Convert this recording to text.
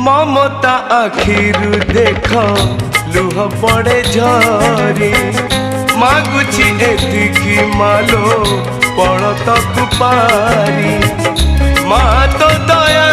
ममता आखिरु देख लुह पड़े झरी मागुची एतिकी मालो पड़तकु पारी मा तो दया